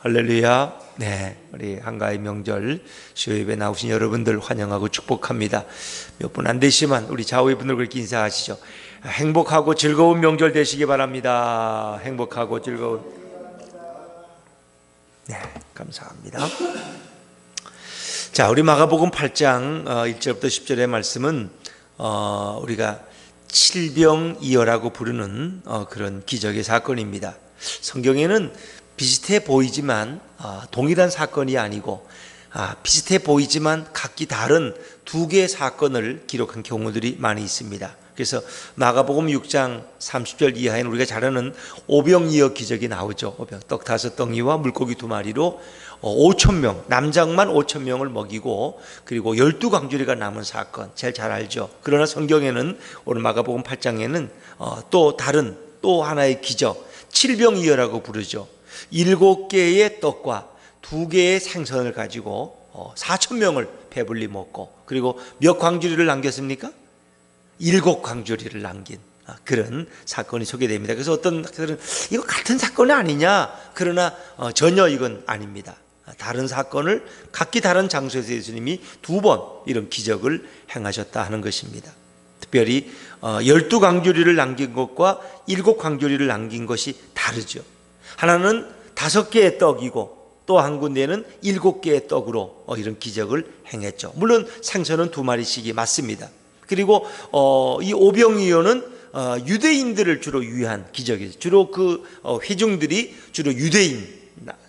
할렐루야. 네, 우리 한가위 명절 수요예배 나오신 여러분들 환영하고 축복합니다. 몇 분 안 되시지만 우리 좌우의 분들 그렇게 인사하시죠. 행복하고 즐거운 명절 되시기 바랍니다. 행복하고 즐거운. 네, 감사합니다. 자, 우리 마가복음 8장 1절부터 10절의 말씀은 우리가 칠병이어라고 부르는 그런 기적의 사건입니다. 성경에는 비슷해 보이지만 동일한 사건이 아니고 비슷해 보이지만 각기 다른 두 개의 사건을 기록한 경우들이 많이 있습니다. 그래서 마가복음 6장 30절 이하에는 우리가 잘 아는 오병이어 기적이 나오죠. 오병, 떡 5덩이와 물고기 2마리로 5,000명, 남장만 5,000명을 먹이고 그리고 12광주리가 남은 사건 제일 잘 알죠. 그러나 성경에는 오늘 마가복음 8장에는 또 하나의 기적, 칠병이어라고 부르죠. 7개의 떡과 2개의 생선을 가지고 4,000명을 배불리 먹고 그리고 몇 광주리를 남겼습니까? 7광주리를 남긴 그런 사건이 소개됩니다. 그래서 어떤 학자들은 이거 같은 사건이 아니냐, 그러나 전혀 이건 아닙니다. 다른 사건을 각기 다른 장소에서 예수님이 2번 이런 기적을 행하셨다 하는 것입니다. 특별히 12광주리를 남긴 것과 7광주리를 남긴 것이 다르죠. 하나는 5개의 떡이고 또 한 군데는 7개의 떡으로 이런 기적을 행했죠. 물론 생선은 2마리씩이 맞습니다. 그리고 이 오병이어는 유대인들을 주로 위한 기적이죠. 주로 그 회중들이 주로 유대인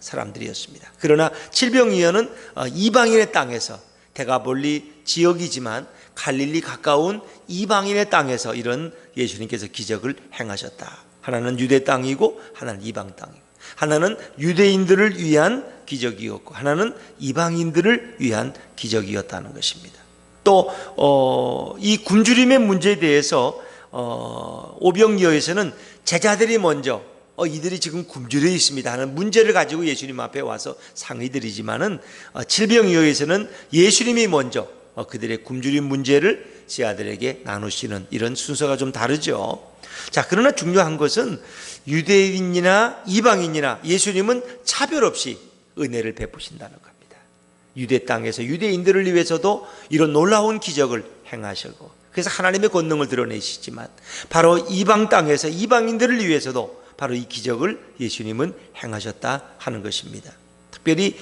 사람들이었습니다. 그러나 칠병이어는 이방인의 땅에서 대가볼리 지역이지만 갈릴리 가까운 이방인의 땅에서 이런 예수님께서 기적을 행하셨다. 하나는 유대 땅이고 하나는 이방 땅이고, 하나는 유대인들을 위한 기적이었고 하나는 이방인들을 위한 기적이었다는 것입니다. 또 이 굶주림의 문제에 대해서 오병이어에서는 제자들이 먼저 이들이 지금 굶주려 있습니다 하는 문제를 가지고 예수님 앞에 와서 상의드리지만은 칠병이어에서는 예수님이 먼저 그들의 굶주림 문제를 제자들에게 나누시는 이런 순서가 좀 다르죠. 자, 그러나 중요한 것은 유대인이나 이방인이나 예수님은 차별 없이 은혜를 베푸신다는 겁니다. 유대 땅에서 유대인들을 위해서도 이런 놀라운 기적을 행하시고 그래서 하나님의 권능을 드러내시지만 바로 이방 땅에서 이방인들을 위해서도 바로 이 기적을 예수님은 행하셨다 하는 것입니다. 특별히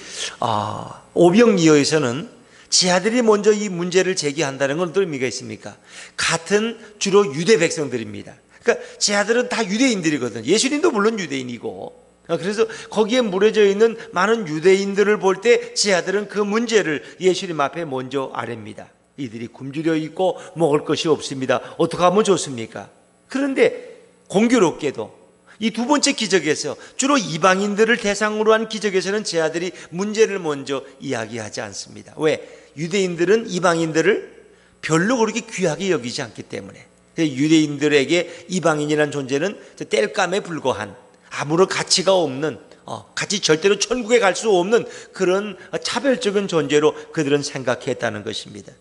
오병이어에서는 지하들이 먼저 이 문제를 제기한다는 건 어떤 의미가 있습니까? 같은 주로 유대 백성들입니다. 그러니까 지하들은 다 유대인들이거든요. 예수님도 물론 유대인이고, 그래서 거기에 무려져 있는 많은 유대인들을 볼 때 지하들은 그 문제를 예수님 앞에 먼저 아뢰입니다. 이들이 굶주려 있고 먹을 것이 없습니다. 어떻게 하면 좋습니까? 그런데 공교롭게도 이 2번째 기적에서 주로 이방인들을 대상으로 한 기적에서는 제 아들이 문제를 먼저 이야기하지 않습니다. 왜? 유대인들은 이방인들을 별로 그렇게 귀하게 여기지 않기 때문에 유대인들에게 이방인이라는 존재는 땔감에 불과한 아무런 가치가 없는 같이 절대로 천국에 갈 수 없는 그런 차별적인 존재로 그들은 생각했다는 것입니다.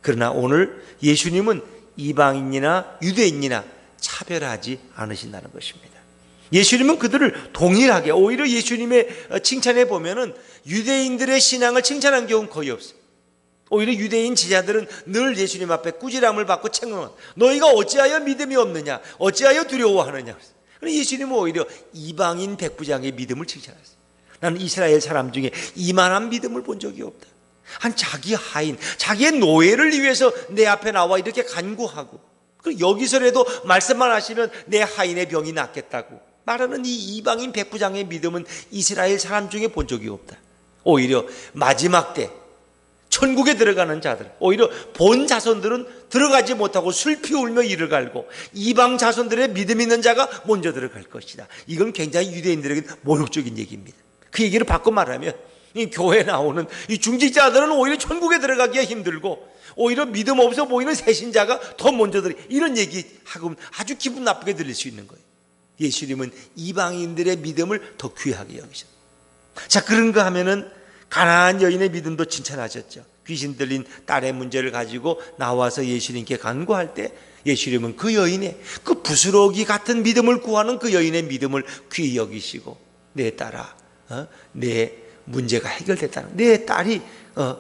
그러나 오늘 예수님은 이방인이나 유대인이나 차별하지 않으신다는 것입니다. 예수님은 그들을 동일하게, 오히려 예수님의 칭찬에 보면은 유대인들의 신앙을 칭찬한 경우는 거의 없어요. 오히려 유대인 제자들은 늘 예수님 앞에 꾸지람을 받고 책망, 너희가 어찌하여 믿음이 없느냐, 어찌하여 두려워하느냐. 그런데 예수님은 오히려 이방인 백부장의 믿음을 칭찬했어요. 나는 이스라엘 사람 중에 이만한 믿음을 본 적이 없다. 한 자기 하인, 자기의 노예를 위해서 내 앞에 나와 이렇게 간구하고, 여기서라도 말씀만 하시면 내 하인의 병이 낫겠다고 말하는 이 이방인 백부장의 믿음은 이스라엘 사람 중에 본 적이 없다. 오히려 마지막 때 천국에 들어가는 자들, 오히려 본 자손들은 들어가지 못하고 슬피 울며 이를 갈고 이방 자손들의 믿음 있는 자가 먼저 들어갈 것이다. 이건 굉장히 유대인들에게 모욕적인 얘기입니다. 그 얘기를 바꿔 말하면 이 교회에 나오는 이 중직자들은 오히려 천국에 들어가기가 힘들고 오히려 믿음 없어 보이는 새신자가 더 먼저 들어, 이런 얘기하고 아주 기분 나쁘게 들릴 수 있는 거예요. 예수님은 이방인들의 믿음을 더 귀하게 여기셨어요. 자, 그런가 하면은 가나안 여인의 믿음도 칭찬하셨죠. 귀신 들린 딸의 문제를 가지고 나와서 예수님께 간구할 때 예수님은 그 여인의 그 부스러기 같은 믿음을 구하는 그 여인의 믿음을 귀히 여기시고 내 딸아 내 문제가 해결됐다는, 내 딸이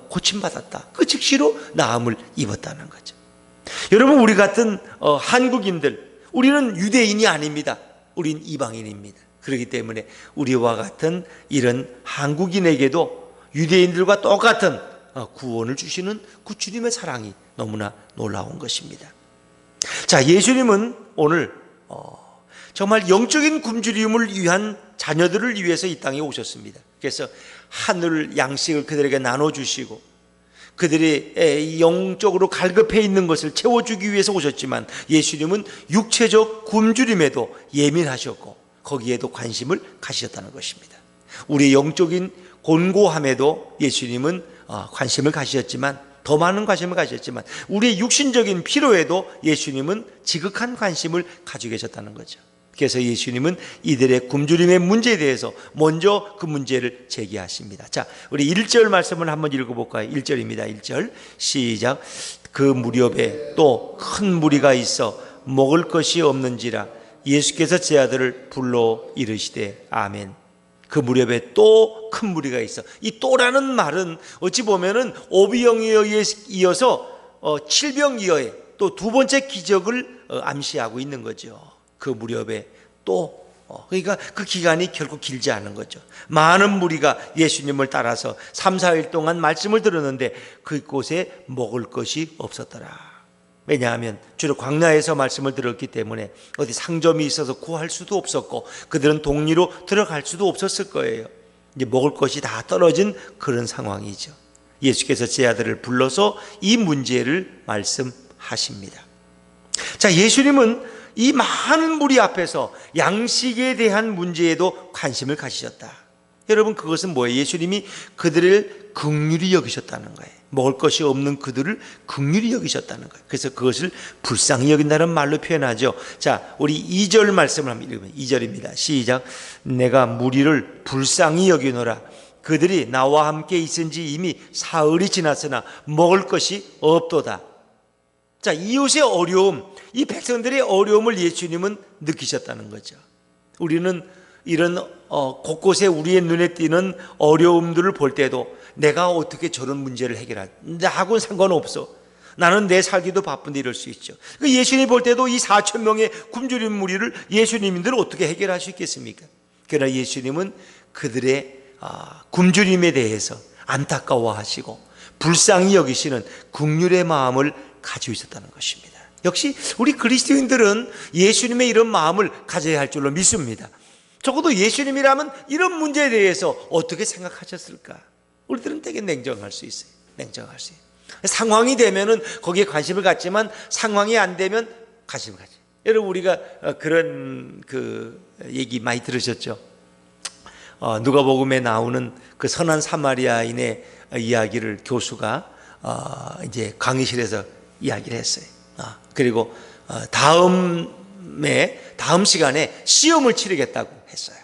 고침받았다, 그 즉시로 나음을 입었다는 거죠. 여러분, 우리 같은 한국인들, 우리는 유대인이 아닙니다. 우린 이방인입니다. 그렇기 때문에 우리와 같은 이런 한국인에게도 유대인들과 똑같은 구원을 주시는 구주님의 사랑이 너무나 놀라운 것입니다. 자, 예수님은 오늘 정말 영적인 굶주림을 위한 자녀들을 위해서 이 땅에 오셨습니다. 그래서 하늘 양식을 그들에게 나눠주시고 그들이 영적으로 갈급해 있는 것을 채워주기 위해서 오셨지만, 예수님은 육체적 굶주림에도 예민하셨고 거기에도 관심을 가지셨다는 것입니다. 우리의 영적인 곤고함에도 예수님은 관심을 가지셨지만, 더 많은 관심을 가지셨지만, 우리의 육신적인 피로에도 예수님은 지극한 관심을 가지고 계셨다는 거죠. 그래서 예수님은 이들의 굶주림의 문제에 대해서 먼저 그 문제를 제기하십니다. 자, 우리 1절 말씀을 한번 읽어볼까요? 1절입니다. 1절 시작. 그 무렵에 또 큰 무리가 있어 먹을 것이 없는지라 예수께서 제 아들을 불러 이르시되 아멘. 그 무렵에 또 큰 무리가 있어. 이 또라는 말은 어찌 보면은 오비영이어에 이어서 칠병이어에 또 두 번째 기적을 암시하고 있는 거죠. 그 무렵에 또, 그러니까 그 기간이 결코 길지 않은 거죠. 많은 무리가 예수님을 따라서 3, 4일 동안 말씀을 들었는데 그곳에 먹을 것이 없었더라. 왜냐하면 주로 광야에서 말씀을 들었기 때문에 어디 상점이 있어서 구할 수도 없었고 그들은 동리로 들어갈 수도 없었을 거예요. 이제 먹을 것이 다 떨어진 그런 상황이죠. 예수께서 제 아들을 불러서 이 문제를 말씀하십니다. 자, 예수님은 이 많은 무리 앞에서 양식에 대한 문제에도 관심을 가지셨다. 여러분, 그것은 뭐예요? 예수님이 그들을 긍휼히 여기셨다는 거예요. 먹을 것이 없는 그들을 긍휼히 여기셨다는 거예요. 그래서 그것을 불쌍히 여긴다는 말로 표현하죠. 자, 우리 2절 말씀을 한번 읽으면 2절입니다. 시작. 내가 무리를 불쌍히 여기노라. 그들이 나와 함께 있은 지 이미 사흘이 지났으나 먹을 것이 없도다. 자, 이웃의 어려움, 이 백성들의 어려움을 예수님은 느끼셨다는 거죠. 우리는 이런 곳곳에 우리의 눈에 띄는 어려움들을 볼 때도 내가 어떻게 저런 문제를 해결하지? 나하고는 상관없어. 나는 내 살기도 바쁜데 이럴 수 있죠. 예수님 볼 때도 이 4천 명의 굶주린 무리를 예수님들은 어떻게 해결할 수 있겠습니까? 그러나 예수님은 그들의 굶주림에 대해서 안타까워하시고 불쌍히 여기시는 긍휼의 마음을 가지고 있었다는 것입니다. 역시 우리 그리스도인들은 예수님의 이런 마음을 가져야 할 줄로 믿습니다. 적어도 예수님이라면 이런 문제에 대해서 어떻게 생각하셨을까? 우리들은 되게 냉정할 수 있어요. 냉정할 수 있어요. 상황이 되면은 거기에 관심을 갖지만 상황이 안 되면 관심을 갖지. 여러분, 우리가 그런 얘기 많이 들으셨죠? 누가복음에 나오는 그 선한 사마리아인의 이야기를 교수가 이제 강의실에서 이야기를 했어요. 그리고 다음 시간에 시험을 치르겠다고 했어요.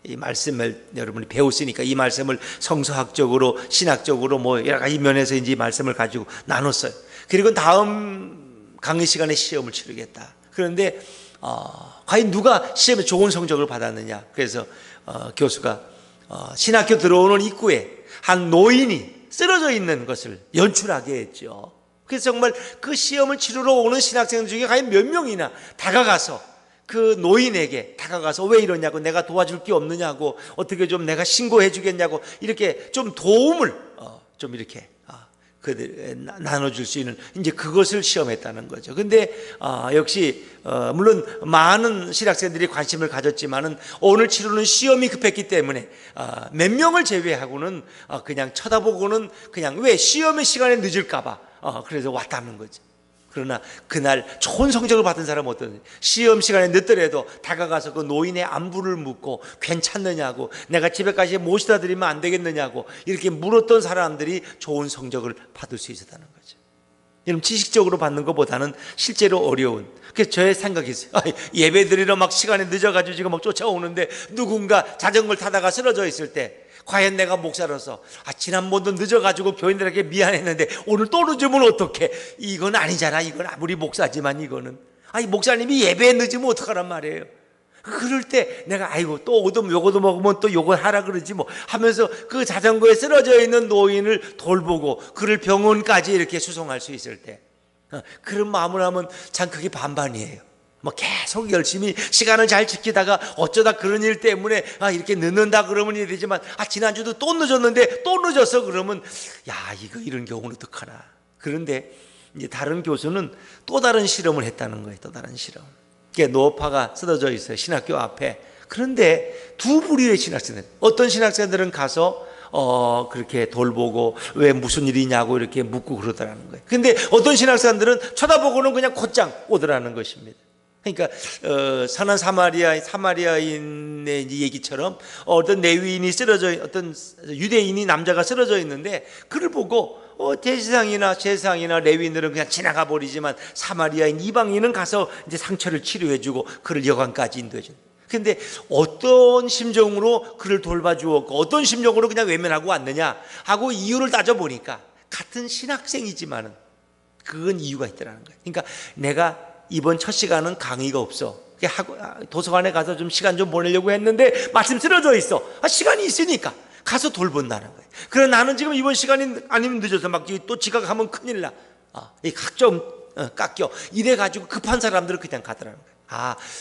이 말씀을 여러분이 배웠으니까 이 말씀을 성서학적으로 신학적으로 뭐 여러 가지 면에서 이제 이 말씀을 가지고 나눴어요. 그리고 다음 강의 시간에 시험을 치르겠다. 그런데 과연 누가 시험에 좋은 성적을 받았느냐? 그래서 교수가 신학교 들어오는 입구에 한 노인이 쓰러져 있는 것을 연출하게 했죠. 그래서 정말 그 시험을 치르러 오는 신학생 중에 과연 몇 명이나 다가가서 그 노인에게 다가가서 왜 이러냐고, 내가 도와줄 게 없느냐고, 어떻게 좀 내가 신고해 주겠냐고, 이렇게 좀 도움을 좀 이렇게 나눠줄 수 있는, 이제 그것을 시험했다는 거죠. 근데 역시 물론 많은 신학생들이 관심을 가졌지만은 오늘 치르는 시험이 급했기 때문에 몇 명을 제외하고는 그냥 쳐다보고는 그냥 왜 시험의 시간에 늦을까봐 그래서 왔다는 거죠. 그러나 그날 좋은 성적을 받은 사람은 어떠냐? 시험 시간에 늦더라도 다가가서 그 노인의 안부를 묻고 괜찮느냐고, 내가 집에까지 모시다 드리면 안 되겠느냐고 이렇게 물었던 사람들이 좋은 성적을 받을 수 있었다는 거죠. 여러분, 지식적으로 받는 것보다는 실제로 어려운. 그래서 저의 생각이 있어요. 예배 드리러 막 시간이 늦어가지고 지금 막 쫓아오는데 누군가 자전거를 타다가 쓰러져 있을 때 과연 내가 목사로서 지난번도 늦어가지고 교인들에게 미안했는데 오늘 또 늦으면 어떡해? 이건 아니잖아. 이건 아무리 목사지만 이거는 목사님이 예배에 늦으면 어떡하란 말이에요. 그럴 때 내가 아이고 또 요거도 먹으면 또 요거 하라 그러지 뭐 하면서 그 자전거에 쓰러져 있는 노인을 돌보고 그를 병원까지 이렇게 수송할 수 있을 때 그런 마음을 하면 참 그게 반반이에요. 뭐 계속 열심히 시간을 잘 지키다가 어쩌다 그런 일 때문에 이렇게 늦는다 그러면 이 되지만 지난주도 또 늦었는데 또 늦었어 그러면 야 이거 이런 경우는 어떡하나. 그런데 이제 다른 교수는 또 다른 실험을 했다는 거예요. 또 다른 실험. 노파가 쓰러져 있어요. 신학교 앞에. 그런데 두 부류의 신학생들. 어떤 신학생들은 가서 그렇게 돌보고 왜 무슨 일이냐고 이렇게 묻고 그러더라는 거예요. 근데 어떤 신학생들은 쳐다보고는 그냥 곧장 오더라는 것입니다. 그러니까 선한 사마리아인의 얘기처럼 어떤 레위인이 어떤 유대인이 남자가 쓰러져 있는데 그를 보고 제사장이나 레위인들은 그냥 지나가 버리지만 사마리아인 이방인은 가서 이제 상처를 치료해주고 그를 여관까지 인도해준다. 근데 어떤 심정으로 그를 돌봐주었고 어떤 심정으로 그냥 외면하고 왔느냐 하고 이유를 따져보니까 같은 신학생이지만은 그건 이유가 있더라는 거예요. 그러니까 내가 이번 첫 시간은 강의가 없어. 도서관에 가서 좀 시간 좀 보내려고 했는데 마침 쓰러져 있어. 시간이 있으니까 가서 돌본다는 거예요. 그래 나는 지금 이번 시간이 아니면 늦어서 막 또 지각하면 큰일 나. 이 각종 깎여. 이래가지고 급한 사람들은 그냥 가더라는 거예요.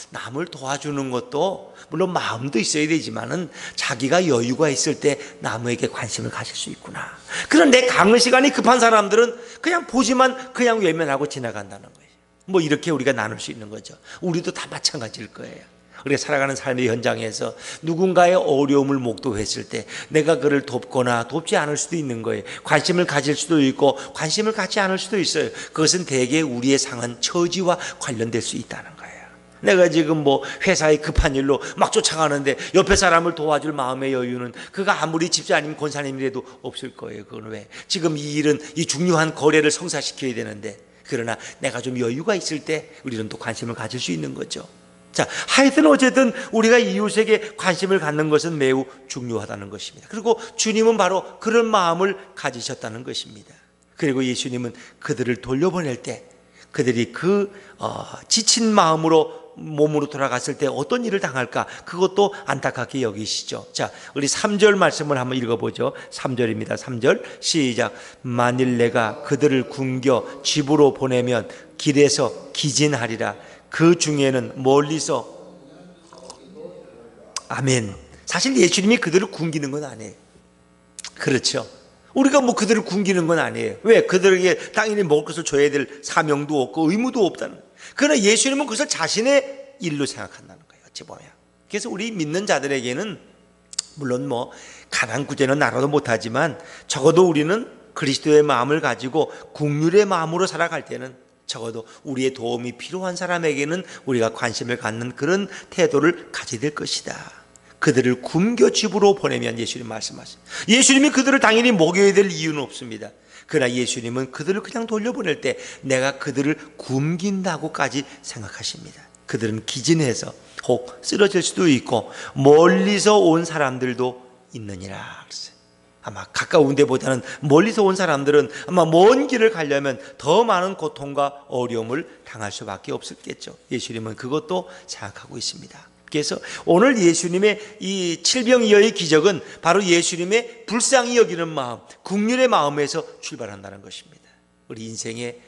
남을 도와주는 것도 물론 마음도 있어야 되지만은 자기가 여유가 있을 때 남에게 관심을 가질 수 있구나. 그런데 강의 시간이 급한 사람들은 그냥 보지만 그냥 외면하고 지나간다는 거예요. 뭐 이렇게 우리가 나눌 수 있는 거죠. 우리도 다 마찬가지일 거예요. 우리가 살아가는 삶의 현장에서 누군가의 어려움을 목도했을 때 내가 그를 돕거나 돕지 않을 수도 있는 거예요. 관심을 가질 수도 있고 관심을 갖지 않을 수도 있어요. 그것은 대개 우리의 상한 처지와 관련될 수 있다는 거예요. 내가 지금 뭐 회사에 급한 일로 막 쫓아가는데 옆에 사람을 도와줄 마음의 여유는 그가 아무리 집사님 권사님이라도 없을 거예요. 그건 왜? 지금 이 일은 이 중요한 거래를 성사시켜야 되는데 그러나 내가 좀 여유가 있을 때 우리는 또 관심을 가질 수 있는 거죠. 자, 하여튼 어쨌든 우리가 이웃에게 관심을 갖는 것은 매우 중요하다는 것입니다. 그리고 주님은 바로 그런 마음을 가지셨다는 것입니다. 그리고 예수님은 그들을 돌려보낼 때 그들이 지친 마음으로 몸으로 돌아갔을 때 어떤 일을 당할까 그것도 안타깝게 여기시죠. 자, 우리 3절 말씀을 한번 읽어보죠. 3절입니다. 3절 시작. 만일 내가 그들을 굶겨 집으로 보내면 길에서 기진하리라. 그 중에는 멀리서 아멘. 사실 예수님이 그들을 굶기는 건 아니에요. 그렇죠. 우리가 뭐 그들을 굶기는 건 아니에요. 왜? 그들에게 당연히 먹을 것을 줘야 될 사명도 없고 의무도 없다는 거예요. 그러나 예수님은 그것을 자신의 일로 생각한다는 거예요. 어찌 보면. 그래서 우리 믿는 자들에게는 물론 뭐 가난 구제는 나라도 못하지만 적어도 우리는 그리스도의 마음을 가지고 국률의 마음으로 살아갈 때는 적어도 우리의 도움이 필요한 사람에게는 우리가 관심을 갖는 그런 태도를 가져야 될 것이다. 그들을 굶겨 집으로 보내면 예수님 말씀하신 예수님이 그들을 당연히 먹여야 될 이유는 없습니다. 그러나 예수님은 그들을 그냥 돌려보낼 때 내가 그들을 굶긴다고까지 생각하십니다. 그들은 기진해서 혹 쓰러질 수도 있고 멀리서 온 사람들도 있느니라. 아마 가까운 데보다는 멀리서 온 사람들은 아마 먼 길을 가려면 더 많은 고통과 어려움을 당할 수밖에 없었겠죠. 예수님은 그것도 생각하고 있습니다. 그래서 오늘 예수님의 이 칠병이어의 기적은 바로 예수님의 불쌍히 여기는 마음, 긍휼의 마음에서 출발한다는 것입니다. 우리 인생의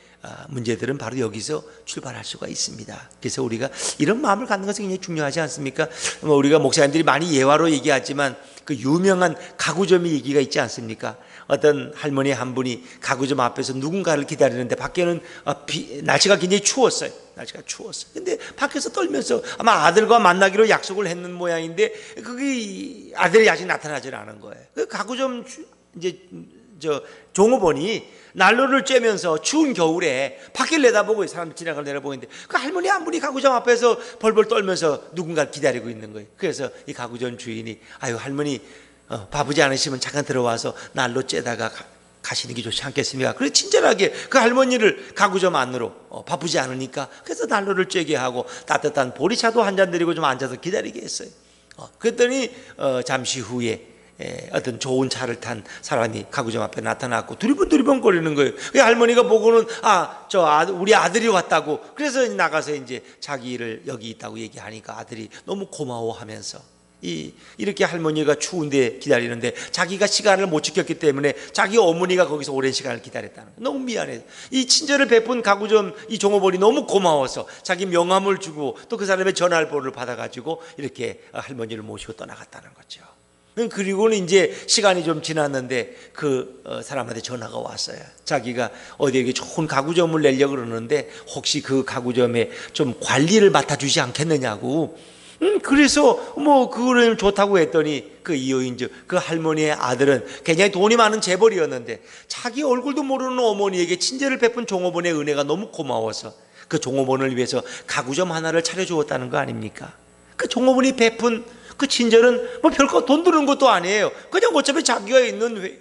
문제들은 바로 여기서 출발할 수가 있습니다. 그래서 우리가 이런 마음을 갖는 것이 굉장히 중요하지 않습니까? 우리가 목사님들이 많이 예화로 얘기하지만 그 유명한 가구점이 얘기가 있지 않습니까? 어떤 할머니 한 분이 가구점 앞에서 누군가를 기다리는데 밖에는 날씨가 굉장히 추웠어요. 날씨가 추웠어요. 근데 밖에서 떨면서 아마 아들과 만나기로 약속을 했는 모양인데 그게 아들이 아직 나타나질 않은 거예요. 그 가구점 이제 종업원이 난로를 쬐면서 추운 겨울에 밖을 내다보고 사람 지나가는 내다보고 있는데 그 할머니 한 분이 가구점 앞에서 벌벌 떨면서 누군가를 기다리고 있는 거예요. 그래서 이 가구점 주인이 아유 할머니 바쁘지 않으시면 잠깐 들어와서 난로 쬐다가 가시는 게 좋지 않겠습니까? 그래서 친절하게 그 할머니를 가구점 안으로 바쁘지 않으니까 그래서 난로를 쬐게 하고 따뜻한 보리차도 한 잔 드리고 좀 앉아서 기다리게 했어요. 그랬더니 잠시 후에 어떤 좋은 차를 탄 사람이 가구점 앞에 나타났고 두리번두리번 거리는 거예요. 그 할머니가 보고는 우리 아들이 왔다고. 그래서 나가서 이제 자기를 여기 있다고 얘기하니까 아들이 너무 고마워하면서 이렇게 할머니가 추운데 기다리는데 자기가 시간을 못 지켰기 때문에 자기 어머니가 거기서 오랜 시간을 기다렸다는 거예요. 너무 미안해. 이 친절을 베푼 가구점 이 종업원이 너무 고마워서 자기 명함을 주고 또 그 사람의 전화번호를 받아가지고 이렇게 할머니를 모시고 떠나갔다는 거죠. 그리고는 이제 시간이 좀 지났는데 그 사람한테 전화가 왔어요. 자기가 어디에 좋은 가구점을 내려고 그러는데 혹시 그 가구점에 좀 관리를 맡아주지 않겠느냐고. 그래서 그거는 좋다고 했더니 그 이효인 그 할머니의 아들은 굉장히 돈이 많은 재벌이었는데 자기 얼굴도 모르는 어머니에게 친절을 베푼 종업원의 은혜가 너무 고마워서 그 종업원을 위해서 가구점 하나를 차려주었다는 거 아닙니까? 그 종업원이 베푼 그 친절은 별거 돈 드는 것도 아니에요. 그냥 어차피 자기가 있는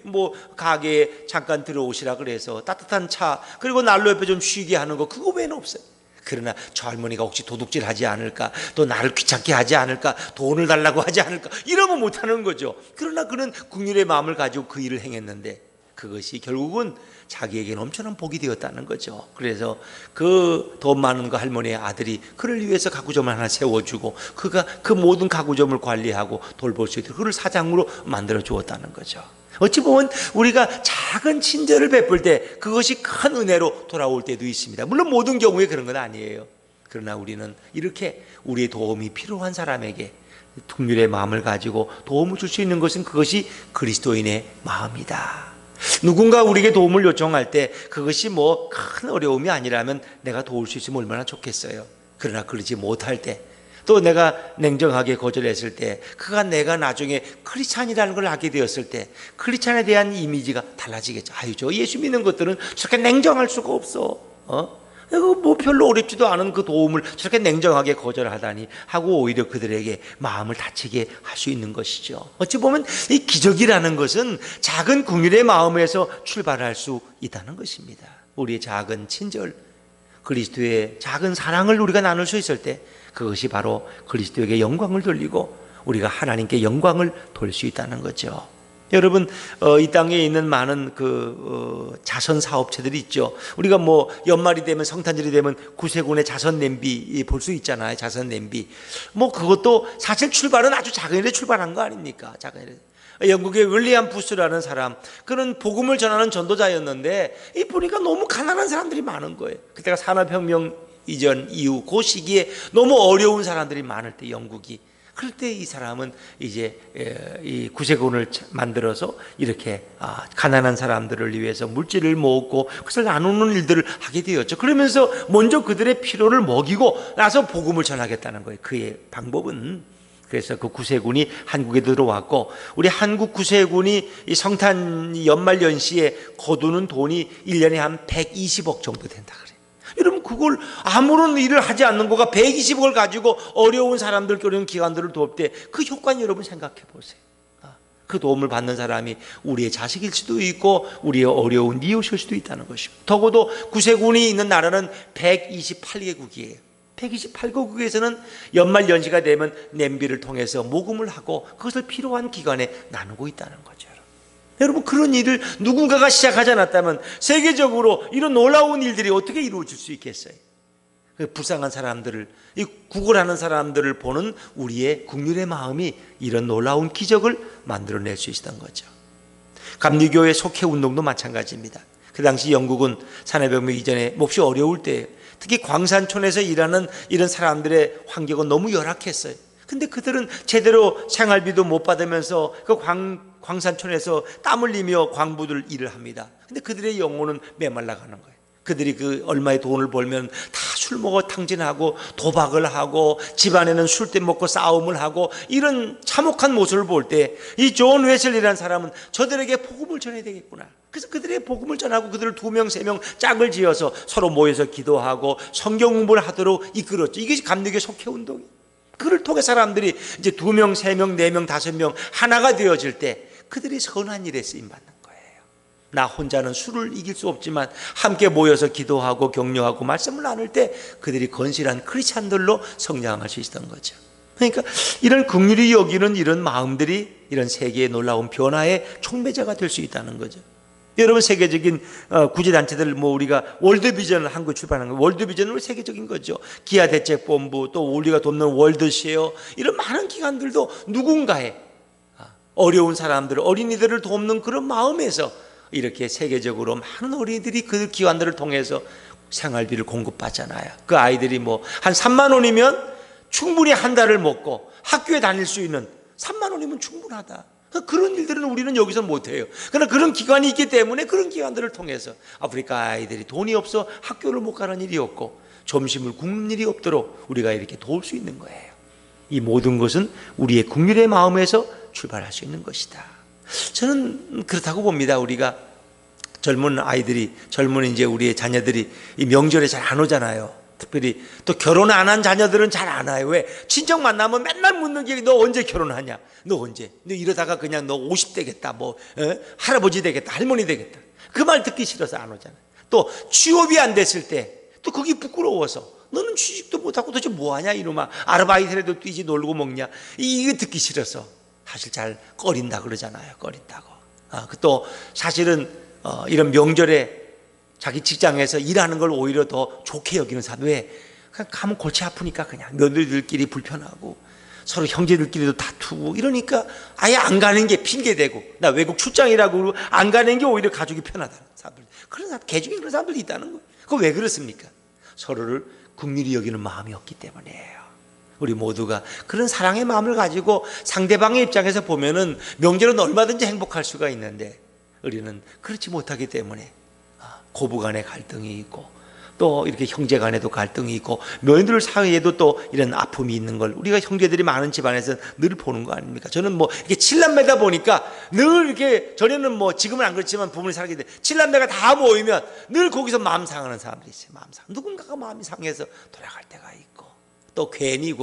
가게에 잠깐 들어오시라 그래서 따뜻한 차 그리고 난로 옆에 좀 쉬게 하는 거 그거 외에는 없어요. 그러나 저 할머니가 혹시 도둑질 하지 않을까, 또 나를 귀찮게 하지 않을까, 돈을 달라고 하지 않을까 이러면 못하는 거죠. 그러나 그는 긍휼의 마음을 가지고 그 일을 행했는데 그것이 결국은 자기에게는 엄청난 복이 되었다는 거죠. 그래서 그 돈 많은 그 할머니의 아들이 그를 위해서 가구점을 하나 세워주고 그가 그 모든 가구점을 관리하고 돌볼 수 있도록 그를 사장으로 만들어 주었다는 거죠. 어찌 보면 우리가 작은 친절을 베풀 때 그것이 큰 은혜로 돌아올 때도 있습니다. 물론 모든 경우에 그런 건 아니에요. 그러나 우리는 이렇게 우리의 도움이 필요한 사람에게 긍휼의 마음을 가지고 도움을 줄 수 있는 것은 그것이 그리스도인의 마음이다. 누군가 우리에게 도움을 요청할 때 그것이 큰 어려움이 아니라면 내가 도울 수 있으면 얼마나 좋겠어요. 그러나 그러지 못할 때 또 내가 냉정하게 거절했을 때 그가 내가 나중에 크리스찬이라는 걸 알게 되었을 때 크리스찬에 대한 이미지가 달라지겠죠. 저 예수 믿는 것들은 저렇게 냉정할 수가 없어. 별로 어렵지도 않은 그 도움을 저렇게 냉정하게 거절하다니 하고 오히려 그들에게 마음을 다치게 할 수 있는 것이죠. 어찌 보면 이 기적이라는 것은 작은 긍휼의 마음에서 출발할 수 있다는 것입니다. 우리의 작은 친절, 그리스도의 작은 사랑을 우리가 나눌 수 있을 때 그것이 바로 그리스도에게 영광을 돌리고 우리가 하나님께 영광을 돌릴 수 있다는 거죠. 여러분, 이 땅에 있는 많은 자선 사업체들이 있죠. 우리가 연말이 되면 성탄절이 되면 구세군의 자선 냄비 볼 수 있잖아요. 자선 냄비. 그것도 사실 출발은 아주 작은 일에 출발한 거 아닙니까? 작은 일에. 영국의 윌리엄 부스라는 사람, 그는 복음을 전하는 전도자였는데 보니까 너무 가난한 사람들이 많은 거예요. 그때가 산업혁명 이전 이후 그 시기에 너무 어려운 사람들이 많을 때 영국이 그럴 때 이 사람은 이제 이 구세군을 만들어서 이렇게 가난한 사람들을 위해서 물질을 모으고 그것을 나누는 일들을 하게 되었죠. 그러면서 먼저 그들의 필요를 먹이고 나서 복음을 전하겠다는 거예요. 그의 방법은. 그래서 그 구세군이 한국에 들어왔고 우리 한국 구세군이 이 성탄 연말 연시에 거두는 돈이 1년에 한 120억 정도 된다 그래요. 여러분 그걸 아무런 일을 하지 않는 거가 120억을 가지고 어려운 사람들 그런 기관들을 도울 때 그 효과는 여러분 생각해 보세요. 그 도움을 받는 사람이 우리의 자식일 수도 있고 우리의 어려운 이웃일 수도 있다는 것입니다. 적어도 구세군이 있는 나라는 128개국이에요. 128개국에서는 연말 연시가 되면 냄비를 통해서 모금을 하고 그것을 필요한 기관에 나누고 있다는 거죠. 여러분 그런 일을 누군가가 시작하지 않았다면 세계적으로 이런 놀라운 일들이 어떻게 이루어질 수 있겠어요? 불쌍한 사람들을, 이 구걸하는 사람들을 보는 우리의 긍휼의 마음이 이런 놀라운 기적을 만들어낼 수 있었던 거죠. 감리교의 속회운동도 마찬가지입니다. 그 당시 영국은 산업혁명 이전에 몹시 어려울 때 특히 광산촌에서 일하는 이런 사람들의 환경은 너무 열악했어요. 근데 그들은 제대로 생활비도 못 받으면서 그 광산촌에서 땀 흘리며 광부들 일을 합니다. 근데 그들의 영혼은 메말라가는 거예요. 그들이 그 얼마의 돈을 벌면 다 술 먹어 탕진하고 도박을 하고 집안에는 술때 먹고 싸움을 하고 이런 참혹한 모습을 볼 때 이 존 웨슬리라는 사람은 저들에게 복음을 전해야 되겠구나. 그래서 그들의 복음을 전하고 그들을 2명, 3명 짝을 지어서 서로 모여서 기도하고 성경 공부를 하도록 이끌었죠. 이게 감리교 속회운동이에요. 그를 통해 사람들이 이제 2명, 3명, 4명, 5명 하나가 되어질 때 그들이 선한 일에 쓰임받는 거예요. 나 혼자는 술을 이길 수 없지만 함께 모여서 기도하고 격려하고 말씀을 나눌 때 그들이 건실한 크리스찬들로 성장할 수 있었던 거죠. 그러니까 이런 긍휼히 여기는 이런 마음들이 이런 세계의 놀라운 변화의 촉매자가 될 수 있다는 거죠. 여러분, 세계적인 구제단체들, 우리가 월드비전을 한국 출판한 거, 월드비전은 세계적인 거죠. 기아대책본부, 또 우리가 돕는 월드쉐어, 이런 많은 기관들도 누군가의 어려운 사람들, 어린이들을 돕는 그런 마음에서 이렇게 세계적으로 많은 어린이들이 그 기관들을 통해서 생활비를 공급받잖아요. 그 아이들이 한 3만 원이면 충분히 한 달을 먹고 학교에 다닐 수 있는 3만 원이면 충분하다. 그런 일들은 우리는 여기서 못해요. 그러나 그런 기관이 있기 때문에 그런 기관들을 통해서 아프리카 아이들이 돈이 없어 학교를 못 가는 일이 없고 점심을 굶는 일이 없도록 우리가 이렇게 도울 수 있는 거예요. 이 모든 것은 우리의 긍휼의 마음에서 출발할 수 있는 것이다. 저는 그렇다고 봅니다. 우리가 젊은 아이들이, 젊은 이제 우리의 자녀들이 이 명절에 잘 안 오잖아요. 특별히 또 결혼 안 한 자녀들은 잘 안 와요. 왜? 친정 만나면 맨날 묻는 게 너 언제 결혼하냐? 너 언제? 너 이러다가 그냥 너 50 되겠다. 할아버지 되겠다. 할머니 되겠다. 그 말 듣기 싫어서 안 오잖아요. 또 취업이 안 됐을 때 또 그게 부끄러워서 너는 취직도 못하고 도대체 뭐하냐 이놈아. 아르바이트라도 뛰지 놀고 먹냐. 이게 듣기 싫어서 사실 잘 꺼린다 그러잖아요. 꺼린다고. 또 사실은 이런 명절에 자기 직장에서 일하는 걸 오히려 더 좋게 여기는 사람. 왜? 그냥 가면 골치 아프니까 그냥 며느리들끼리 불편하고 서로 형제들끼리도 다투고 이러니까 아예 안 가는 게 핑계대고, 나 외국 출장이라고 그러고 안 가는 게 오히려 가족이 편하다는 사람들. 그런 사람, 개중에 그런 사람들이 있다는 거예요. 그거 왜 그렇습니까? 서로를 긍휼히 여기는 마음이 없기 때문이에요. 우리 모두가 그런 사랑의 마음을 가지고 상대방의 입장에서 보면은 명절은 얼마든지 행복할 수가 있는데 우리는 그렇지 못하기 때문에 고부 간의 갈등이 있고 또 이렇게 형제 간에도 갈등이 있고 며느들 사이에도 또 이런 아픔이 있는 걸 우리가 형제들이 많은 집안에서 늘 보는 거 아닙니까? 저는 이렇게 7남매다 보니까 늘 이렇게, 전에는 지금은 안 그렇지만 부모님 살게 돼 7남매가 다 모이면 늘 거기서 마음 상하는 사람들이 있어요. 누군가가 마음이 상해서 돌아갈 때가 있고, 또 괜히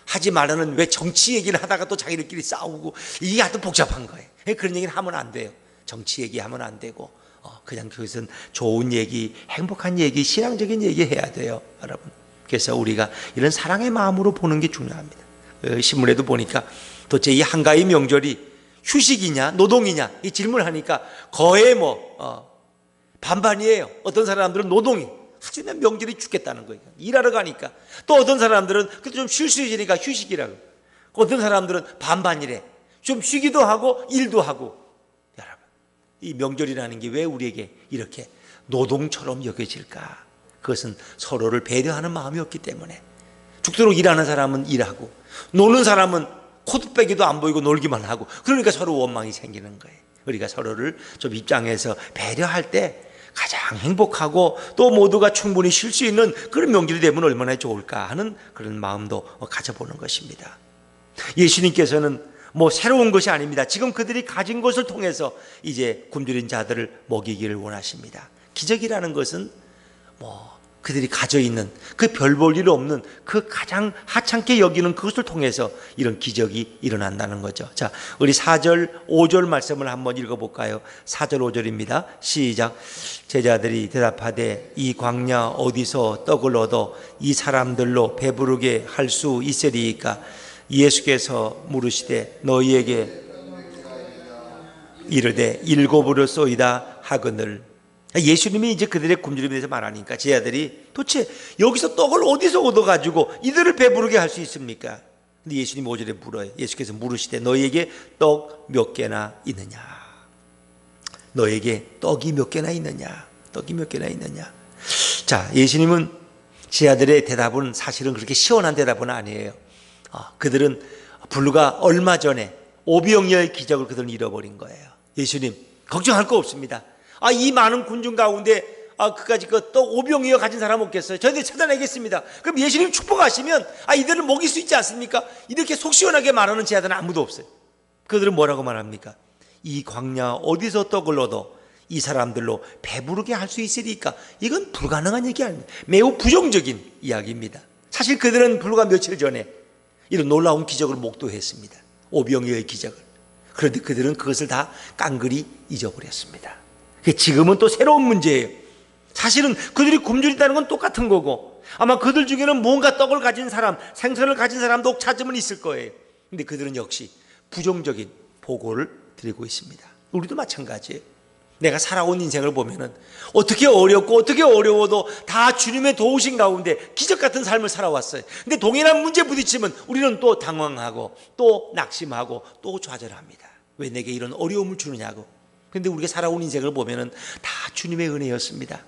하지 말라는 왜 정치 얘기를 하다가 또 자기들끼리 싸우고, 이게 하여튼 복잡한 거예요. 그런 얘기는 하면 안 돼요. 정치 얘기하면 안 되고 그냥 그것은 좋은 얘기, 행복한 얘기, 신앙적인 얘기 해야 돼요, 여러분. 그래서 우리가 이런 사랑의 마음으로 보는 게 중요합니다. 신문에도 보니까 도대체 이 한가위 명절이 휴식이냐 노동이냐 이 질문을 하니까 거의 반반이에요. 어떤 사람들은 노동이, 솔직히 명절이 죽겠다는 거예요. 일하러 가니까. 또 어떤 사람들은 그래도 좀 쉴 수 있으니까 휴식이라고. 어떤 사람들은 반반이래. 좀 쉬기도 하고 일도 하고. 이 명절이라는 게 왜 우리에게 이렇게 노동처럼 여겨질까? 그것은 서로를 배려하는 마음이었기 때문에. 죽도록 일하는 사람은 일하고 노는 사람은 코드빼기도 안 보이고 놀기만 하고, 그러니까 서로 원망이 생기는 거예요. 우리가 서로를 좀 입장해서 배려할 때 가장 행복하고 또 모두가 충분히 쉴 수 있는 그런 명절이 되면 얼마나 좋을까 하는 그런 마음도 가져보는 것입니다. 예수님께서는 새로운 것이 아닙니다. 지금 그들이 가진 것을 통해서 이제 굶주린 자들을 먹이기를 원하십니다. 기적이라는 것은 그들이 가져 있는 그 별 볼 일 없는 그 가장 하찮게 여기는 그것을 통해서 이런 기적이 일어난다는 거죠. 자, 우리 4절 5절 말씀을 한번 읽어볼까요? 4절 5절입니다. 시작. 제자들이 대답하되 이 광야 어디서 떡을 얻어 이 사람들로 배부르게 할 수 있으리이까? 예수께서 물으시되 너희에게 이르되 7으로 쏘이다 하거늘. 예수님이 이제 그들의 굶주림에 대해서 말하니까 제자들이 도대체 여기서 떡을 어디서 얻어가지고 이들을 배부르게 할 수 있습니까? 근데 예수님 5절에 물어요. 예수께서 물으시되 너희에게 떡 몇 개나 있느냐? 너에게 떡이 몇 개나 있느냐? 떡이 몇 개나 있느냐? 자, 예수님은 제자들의 대답은 사실은 그렇게 시원한 대답은 아니에요. 그들은 불과 얼마 전에 오병이어의 기적을 그들은 잃어버린 거예요. 예수님 걱정할 거 없습니다. 이 많은 군중 가운데 그까지 떡 오병이어 가진 사람 없겠어요? 저희들 찾아내겠습니다. 그럼 예수님 축복하시면 이들을 먹일 수 있지 않습니까? 이렇게 속 시원하게 말하는 제자들은 아무도 없어요. 그들은 뭐라고 말합니까? 이 광야 어디서 떡을 얻어 이 사람들로 배부르게 할 수 있으리까? 이건 불가능한 얘기 아닙니다. 매우 부정적인 이야기입니다. 사실 그들은 불과 며칠 전에 이런 놀라운 기적을 목도했습니다. 오병이어의 기적을. 그런데 그들은 그것을 다 깡그리 잊어버렸습니다. 지금은 또 새로운 문제예요. 사실은 그들이 굶주린다는 건 똑같은 거고 아마 그들 중에는 뭔가 떡을 가진 사람, 생선을 가진 사람도 찾으면 있을 거예요. 근데 그들은 역시 부정적인 보고를 드리고 있습니다. 우리도 마찬가지예요. 내가 살아온 인생을 보면은 어떻게 어렵고 어떻게 어려워도 다 주님의 도우신 가운데 기적 같은 삶을 살아왔어요. 근데 동일한 문제 부딪히면 우리는 또 당황하고 또 낙심하고 또 좌절합니다. 왜 내게 이런 어려움을 주느냐고. 근데 우리가 살아온 인생을 보면은 다 주님의 은혜였습니다.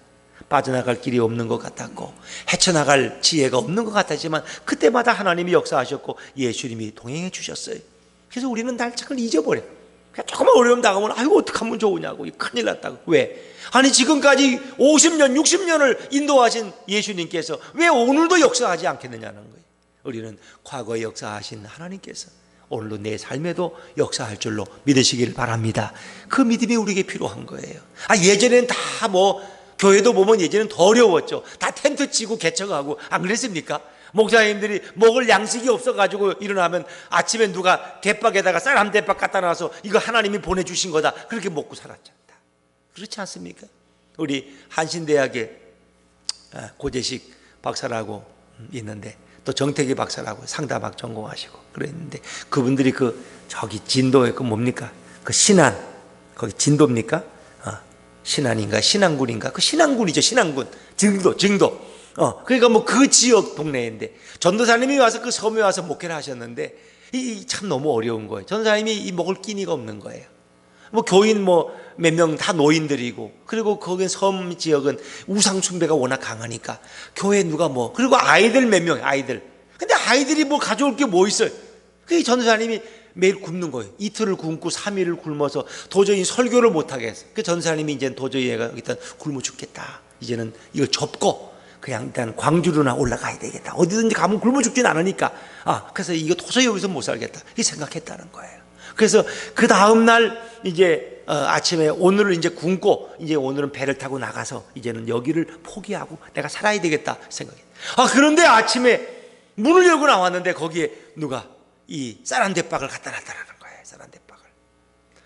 빠져나갈 길이 없는 것 같았고 헤쳐나갈 지혜가 없는 것 같았지만 그때마다 하나님이 역사하셨고 예수님이 동행해 주셨어요. 그래서 우리는 날짝을 잊어버려. 그냥 조금만 어려움 다가오면 아이고 어떡하면 좋으냐고, 큰일 났다고. 왜? 아니 지금까지 50년 60년을 인도하신 예수님께서 왜 오늘도 역사하지 않겠느냐는 거예요. 우리는 과거에 역사하신 하나님께서 오늘도 내 삶에도 역사할 줄로 믿으시길 바랍니다. 그 믿음이 우리에게 필요한 거예요. 예전엔 다 교회도 보면 예전엔 더 어려웠죠. 다 텐트 치고 개척하고 안 그랬습니까? 목사님들이 먹을 양식이 없어가지고 일어나면 아침에 누가 대박에다가 쌀 한 대박 갖다 놔서 이거 하나님이 보내주신 거다 그렇게 먹고 살았잖아. 그렇지 않습니까? 우리 한신대학에 고재식 박사라고 있는데 또 정태기 박사라고 상다박 전공하시고 그랬는데 그분들이 저기 진도에 뭡니까? 신안 거기 진도입니까? 신안인가 신안군인가? 신안군이죠. 신안군 증도. 그러니까 그 지역 동네인데 전도사님이 와서 그 섬에 와서 목회를 하셨는데 참 너무 어려운 거예요. 전도사님이 먹을 끼니가 없는 거예요. 교인 몇 명 다 노인들이고 그리고 거긴 섬 지역은 우상 숭배가 워낙 강하니까 교회 누가 그리고 아이들 몇 명 아이들. 근데 아이들이 가져올 게 있어요. 그 전도사님이 매일 굶는 거예요. 이틀을 굶고 3일을 굶어서 도저히 설교를 못 하겠어요. 그 전도사님이 이제 도저히 얘가 일단 굶어 죽겠다. 이제는 이걸 접고 그냥 일단 광주로나 올라가야 되겠다. 어디든지 가면 굶어 죽진 않으니까. 그래서 이거 도저히 여기서 못 살겠다. 이 생각했다는 거예요. 그래서 그 다음날 이제 아침에 오늘을 이제 굶고 이제 오늘은 배를 타고 나가서 이제는 여기를 포기하고 내가 살아야 되겠다 생각해. 그런데 아침에 문을 열고 나왔는데 거기에 누가 이 쌀 한 대박을 갖다 놨다라는 거예요. 쌀 한 대박을.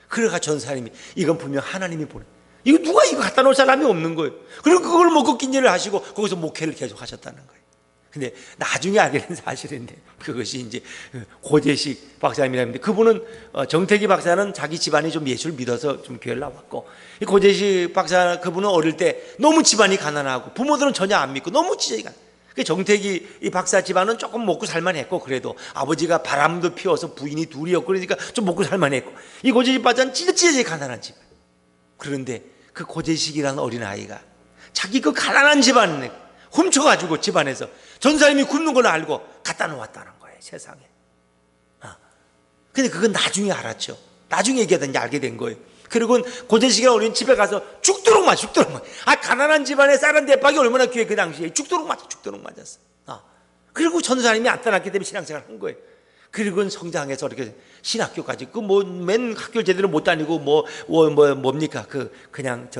그래가 전사님이 이건 분명 하나님이 보내. 이거 누가 이거 갖다 놓을 사람이 없는 거예요. 그리고 그걸 먹고 낀일을 하시고 거기서 목회를 계속 하셨다는 거예요. 근데 나중에 알게 된 사실인데 그것이 이제 고재식 박사님이라는데 그분은 정태기 박사는 자기 집안이 좀 예수를 믿어서 좀 교회를 나왔고 이 고재식 박사 그분은 어릴 때 너무 집안이 가난하고 부모들은 전혀 안 믿고 너무 지저귀가 그 정태기 이 박사 집안은 조금 먹고 살만했고 그래도 아버지가 바람도 피워서 부인이 둘이었고 그러니까 좀 먹고 살만했고 이 고재식 박사는 찢어지게 가난한 집안. 그런데 그 고재식이라는 어린아이가 자기 그 가난한 집안을 훔쳐가지고 집안에서 전사님이 굶는 걸 알고 갖다 놓았다는 거예요. 세상에. 근데 그건 나중에 알았죠. 나중에 얘기하더니 알게 된 거예요. 그리고 고재식이라는 어린 집에 가서 죽도록 맞아. 가난한 집안에 쌀 한 대박이 얼마나 귀해. 그 당시에 죽도록 맞았어. 그리고 전사님이 안 떠났기 때문에 신앙생활을 한 거예요. 그리고 성장해서 이렇게 신학교까지 맨 학교 제대로 못 다니고 뭡니까 그냥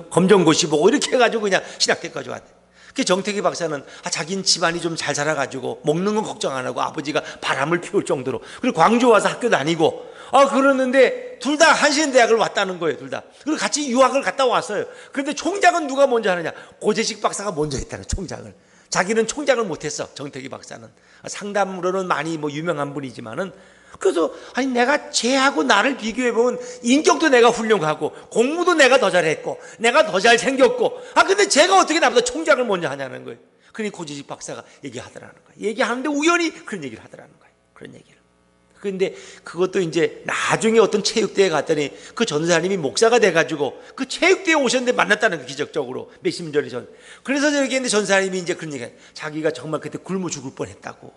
검정고시 보고 이렇게 해가지고 그냥 신학대까지 왔대. 그 정태기 박사는 자기는 집안이 좀 잘 살아가지고 먹는 건 걱정 안 하고 아버지가 바람을 피울 정도로 그리고 광주 와서 학교 다니고 그러는데 둘 다 한신대학을 왔다는 거예요. 둘 다. 그리고 같이 유학을 갔다 왔어요. 그런데 총장은 누가 먼저 하느냐? 고재식 박사가 먼저 했다는 총장을. 자기는 총장을 못했어. 정태기 박사는 상담으로는 많이 유명한 분이지만은 그래서 내가 쟤하고 나를 비교해보면 인격도 내가 훌륭하고 공부도 내가 더 잘했고 내가 더 잘생겼고 근데 쟤가 어떻게 나보다 총장을 먼저 하냐는 거예요. 그러니 고재식 박사가 얘기하더라는 거예요. 얘기하는데 우연히 그런 얘기를 하더라는 거예요. 그런 얘기를. 그런데 그것도 이제 나중에 어떤 체육대회에 갔더니 그 전사님이 목사가 돼가지고 그 체육대회에 오셨는데 만났다는 거예요. 기적적으로 몇십 년이 전. 그래서 저렇게 했는데 전사님이 이제 그런 얘기해요. 자기가 정말 그때 굶어 죽을 뻔했다고.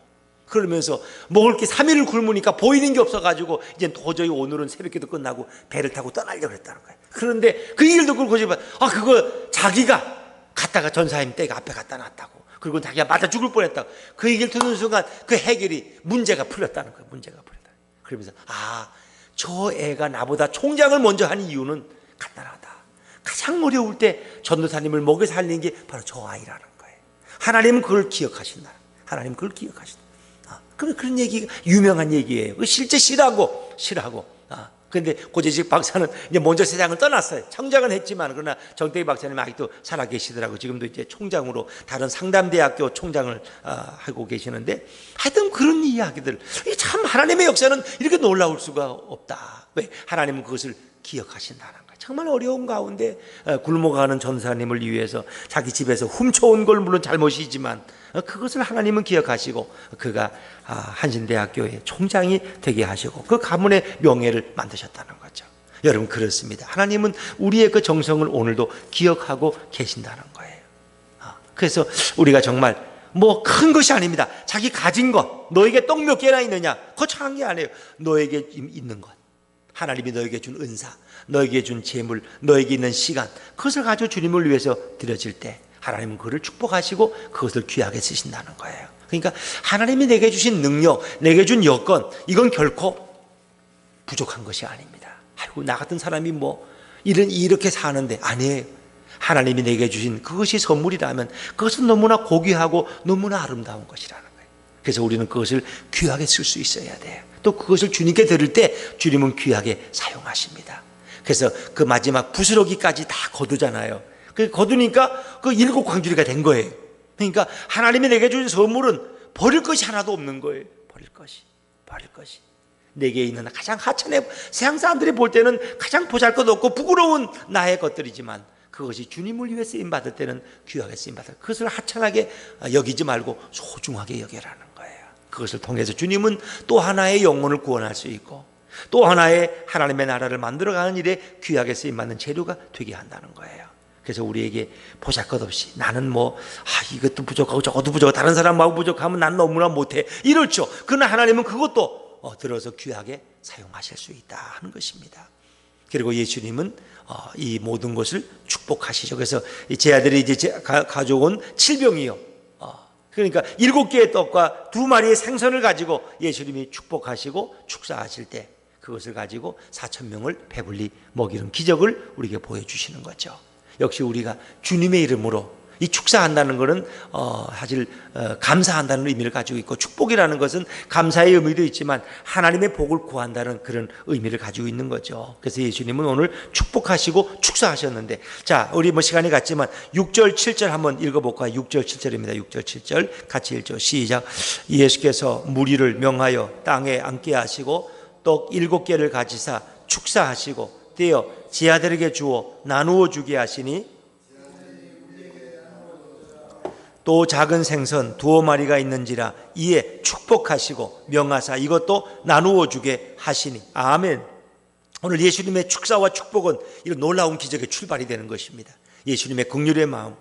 그러면서 먹을 게 3일을 굶으니까 보이는 게 없어가지고 이제 도저히 오늘은 새벽기도 끝나고 배를 타고 떠나려고 했다는 거예요. 그런데 그 얘기를 듣고 고집은 그거 자기가 갔다가 전사님 댁 앞에 갖다 놨다고. 그리고 자기가 맞아 죽을 뻔했다고. 그 얘기를 듣는 순간 그 해결이 문제가 풀렸다는 거예요. 문제가 풀렸다. 그러면서 저 애가 나보다 총장을 먼저 한 이유는 간단하다. 가장 어려울 때 전도사님을 먹여 살리는 게 바로 저 아이라는 거예요. 하나님은 그걸 기억하신다. 하나님은 그걸 기억하신다. 그런 얘기가 유명한 얘기예요. 실제 시라고. 근데 고재식 박사는 이제 먼저 세상을 떠났어요. 창작은 했지만 그러나 정태기 박사님 아직도 살아 계시더라고요. 지금도 이제 총장으로 다른 상담대학교 총장을 하고 계시는데 하여튼 그런 이야기들, 참 하나님의 역사는 이렇게 놀라울 수가 없다. 왜? 하나님은 그것을 기억하신다는 거예요. 정말 어려운 가운데 굶어가는 전사님을 위해서 자기 집에서 훔쳐온 걸 물론 잘못이지만 그것을 하나님은 기억하시고 그가 한신대학교의 총장이 되게 하시고 그 가문의 명예를 만드셨다는 거죠. 여러분, 그렇습니다. 하나님은 우리의 그 정성을 오늘도 기억하고 계신다는 거예요. 그래서 우리가 정말 뭐 큰 것이 아닙니다. 자기 가진 것, 너에게 떡 몇 개나 있느냐, 거창한 게 아니에요. 너에게 있는 것, 하나님이 너에게 준 은사, 너에게 준 재물, 너에게 있는 시간, 그것을 가지고 주님을 위해서 드려질 때 하나님은 그를 축복하시고 그것을 귀하게 쓰신다는 거예요. 그러니까 하나님이 내게 주신 능력, 내게 준 여건, 이건 결코 부족한 것이 아닙니다. 아이고, 나 같은 사람이 뭐 이렇게 사는데, 아니에요. 하나님이 내게 주신 그것이 선물이라면 그것은 너무나 고귀하고 너무나 아름다운 것이라는 거예요. 그래서 우리는 그것을 귀하게 쓸 수 있어야 돼요. 또 그것을 주님께 드릴 때 주님은 귀하게 사용하십니다. 그래서 그 마지막 부스러기까지 다 거두잖아요. 그 거두니까 그 7 광주리가 된 거예요. 그러니까 하나님이 내게 주신 선물은 버릴 것이 하나도 없는 거예요. 버릴 것이. 내게 있는 가장 하찮은, 세상 사람들이 볼 때는 가장 보잘것없고 부끄러운 나의 것들이지만 그것이 주님을 위해 쓰임받을 때는 귀하게 쓰임받을, 그것을 하찮하게 여기지 말고 소중하게 여기라는 거예요. 그것을 통해서 주님은 또 하나의 영혼을 구원할 수 있고 또 하나의 하나님의 나라를 만들어가는 일에 귀하게 쓰임받는 재료가 되게 한다는 거예요. 그래서 우리에게 보잘것없이 나는 뭐 이것도 부족하고 저것도 부족하고 다른 사람하고 부족하면 난 너무나 못해, 이렇죠. 그러나 하나님은 그것도 들어서 귀하게 사용하실 수 있다 하는 것입니다. 그리고 예수님은 이 모든 것을 축복하시죠. 그래서 제 아들이 이제 가져온 칠병이요, 그러니까 7개의 떡과 2마리의 생선을 가지고 예수님이 축복하시고 축사하실 때 그것을 가지고 4,000명을 배불리 먹이는 기적을 우리에게 보여주시는 거죠. 역시 우리가 주님의 이름으로 이 축사한다는 것은 사실 감사한다는 의미를 가지고 있고, 축복이라는 것은 감사의 의미도 있지만 하나님의 복을 구한다는 그런 의미를 가지고 있는 거죠. 그래서 예수님은 오늘 축복하시고 축사하셨는데, 자, 우리 뭐 시간이 갔지만 6절 7절 한번 읽어볼까요? 6절 7절입니다. 6절 7절 같이 읽죠. 시작. 예수께서 무리를 명하여 땅에 앉게 하시고 떡 7개를 가지사 축사하시고 떼어 제 아들에게 주어 나누어 주게 하시니 또 작은 생선 2마리가 있는지라 이에 축복하시고 명하사 이것도 나누어 주게 하시니. 아멘. 오늘 예수님의 축사와 축복은 이런 놀라운 기적의 출발이 되는 것입니다. 예수님의 긍휼의 마음,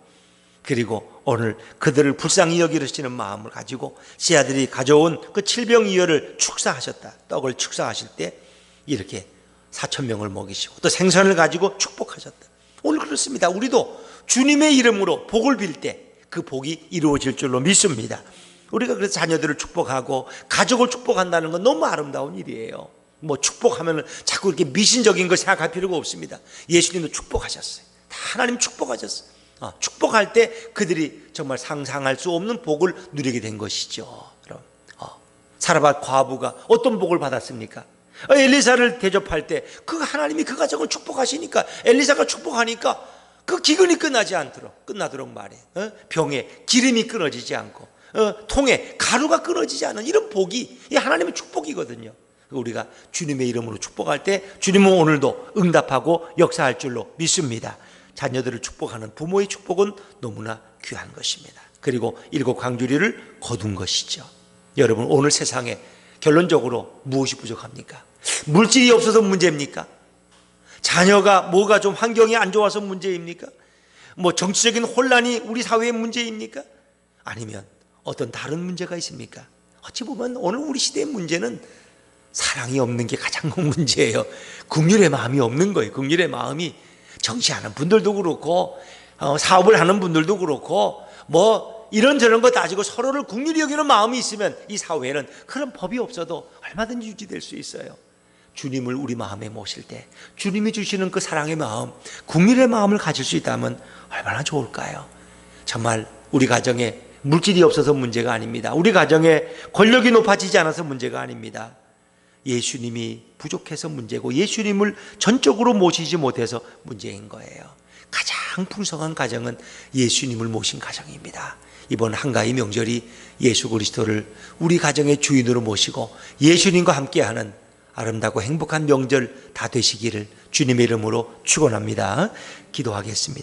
그리고 오늘 그들을 불쌍히 여기시는 마음을 가지고 제 아들이 가져온 그 칠병이어를 축사하셨다. 떡을 축사하실 때 이렇게 4,000명을 먹이시고 또 생선을 가지고 축복하셨다. 오늘 그렇습니다. 우리도 주님의 이름으로 복을 빌 때 그 복이 이루어질 줄로 믿습니다. 우리가 그래서 자녀들을 축복하고 가족을 축복한다는 건 너무 아름다운 일이에요. 뭐 축복하면 자꾸 이렇게 미신적인 걸 생각할 필요가 없습니다. 예수님도 축복하셨어요. 다 하나님 축복하셨어요. 축복할 때 그들이 정말 상상할 수 없는 복을 누리게 된 것이죠. 그럼 사라밧 과부가 어떤 복을 받았습니까? 엘리사를 대접할 때 그 하나님이 그 가정을 축복하시니까, 엘리사가 축복하니까 그 기근이 끝나도록 말해. 병에 기름이 끊어지지 않고 통에 가루가 끊어지지 않은 이런 복이 이 하나님의 축복이거든요. 우리가 주님의 이름으로 축복할 때 주님은 오늘도 응답하고 역사할 줄로 믿습니다. 자녀들을 축복하는 부모의 축복은 너무나 귀한 것입니다. 그리고 7 광주리를 거둔 것이죠. 여러분, 오늘 세상에 결론적으로 무엇이 부족합니까? 물질이 없어서 문제입니까? 자녀가 뭐가 좀 환경이 안 좋아서 문제입니까? 뭐 정치적인 혼란이 우리 사회의 문제입니까? 아니면 어떤 다른 문제가 있습니까? 어찌 보면 오늘 우리 시대의 문제는 사랑이 없는 게 가장 큰 문제예요. 긍휼의 마음이 없는 거예요. 긍휼의 마음이. 정치하는 분들도 그렇고 사업을 하는 분들도 그렇고 뭐 이런저런 거 따지고 서로를 긍휼히 여기는 마음이 있으면 이 사회는 그런 법이 없어도 얼마든지 유지될 수 있어요. 주님을 우리 마음에 모실 때 주님이 주시는 그 사랑의 마음, 긍휼의 마음을 가질 수 있다면 얼마나 좋을까요? 정말 우리 가정에 물질이 없어서 문제가 아닙니다. 우리 가정에 권력이 높아지지 않아서 문제가 아닙니다. 예수님이 부족해서 문제고 예수님을 전적으로 모시지 못해서 문제인 거예요. 가장 풍성한 가정은 예수님을 모신 가정입니다. 이번 한가위 명절이 예수 그리스도를 우리 가정의 주인으로 모시고 예수님과 함께하는 아름답고 행복한 명절 다 되시기를 주님의 이름으로 축원합니다. 기도하겠습니다.